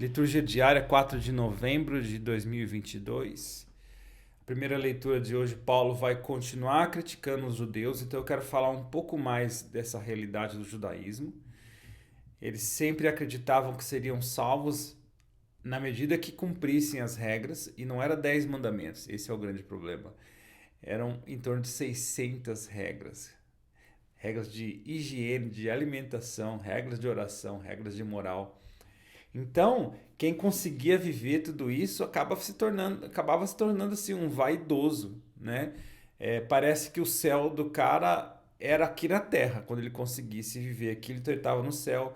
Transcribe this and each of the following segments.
Liturgia diária, 4 de novembro de 2022. A primeira leitura de hoje, Paulo vai continuar criticando os judeus, então eu quero falar um pouco mais dessa realidade do judaísmo. Eles sempre acreditavam que seriam salvos na medida que cumprissem as regras, e não era 10 mandamentos, esse é o grande problema. Eram em torno de 600 regras. Regras de higiene, de alimentação, regras de oração, regras de moral. Então, quem conseguia viver tudo isso acabava se tornando assim, um vaidoso, né? Parece que o céu do cara era aqui na terra, quando ele conseguisse viver aquilo, então ele estava no céu.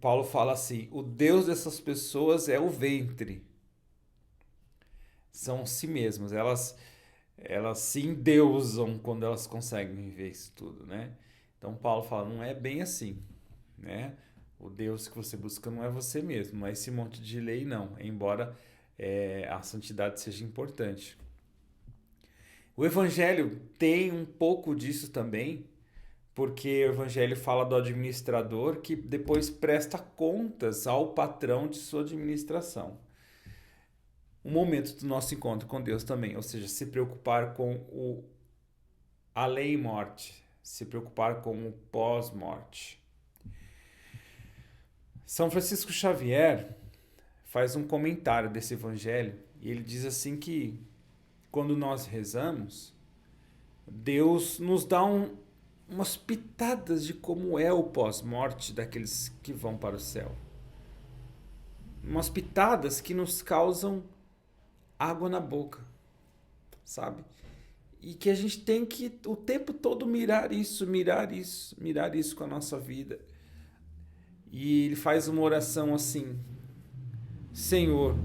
Paulo fala assim: o Deus dessas pessoas é o ventre, são si mesmas, elas se endeusam quando elas conseguem viver isso tudo, né? Então Paulo fala: não é bem assim, né? O Deus que você busca não é você mesmo, não é esse monte de lei, não. Embora a santidade seja importante. O Evangelho tem um pouco disso também, porque o Evangelho fala do administrador que depois presta contas ao patrão de sua administração. O momento do nosso encontro com Deus também, ou seja, se preocupar com a lei e morte, se preocupar com o pós-morte. São Francisco Xavier faz um comentário desse evangelho e ele diz assim que quando nós rezamos, Deus nos dá umas pitadas de como é o pós-morte daqueles que vão para o céu. Umas pitadas que nos causam água na boca, sabe? E que a gente tem que o tempo todo mirar isso com a nossa vida. E ele faz uma oração assim: Senhor,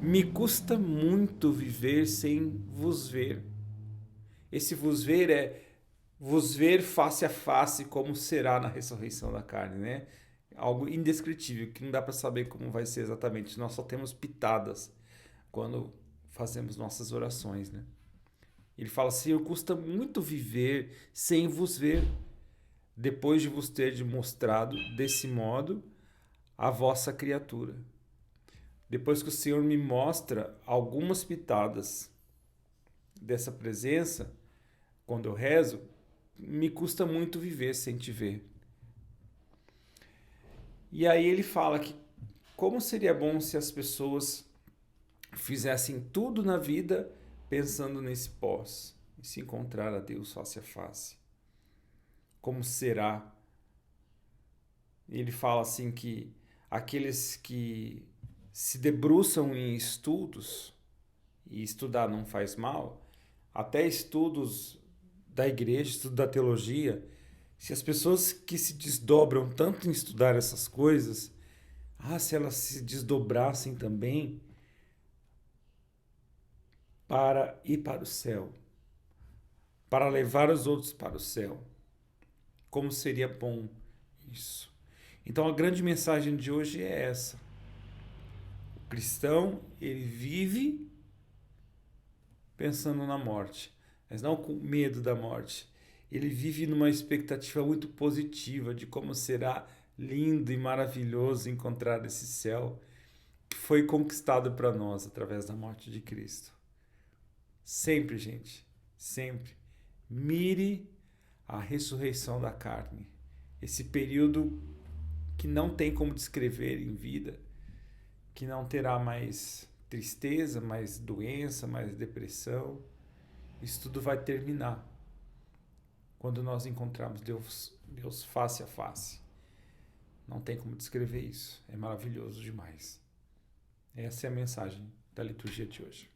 me custa muito viver sem vos ver. Esse vos ver é vos ver face a face, como será na ressurreição da carne, né? Algo indescritível, que não dá para saber como vai ser exatamente. Nós só temos pitadas quando fazemos nossas orações, né? Ele fala: Senhor, custa muito viver sem vos ver, depois de vos ter demonstrado desse modo a vossa criatura. Depois que o Senhor me mostra algumas pitadas dessa presença, quando eu rezo, me custa muito viver sem te ver. E aí ele fala que como seria bom se as pessoas fizessem tudo na vida pensando nesse pós, e se encontrar a Deus face a face. Como será? Ele fala assim que aqueles que se debruçam em estudos, e estudar não faz mal, até estudos da igreja, estudo da teologia, se as pessoas que se desdobram tanto em estudar essas coisas, se elas se desdobrassem também para ir para o céu, para levar os outros para o céu, como seria bom isso. Então a grande mensagem de hoje é essa: o cristão, ele vive pensando na morte, mas não com medo da morte. Ele vive numa expectativa muito positiva de como será lindo e maravilhoso encontrar esse céu que foi conquistado para nós através da morte de Cristo. Sempre, gente, sempre mire a ressurreição da carne. Esse período que não tem como descrever em vida, que não terá mais tristeza, mais doença, mais depressão. Isso tudo vai terminar quando nós encontrarmos Deus face a face. Não tem como descrever isso. É maravilhoso demais. Essa é a mensagem da liturgia de hoje.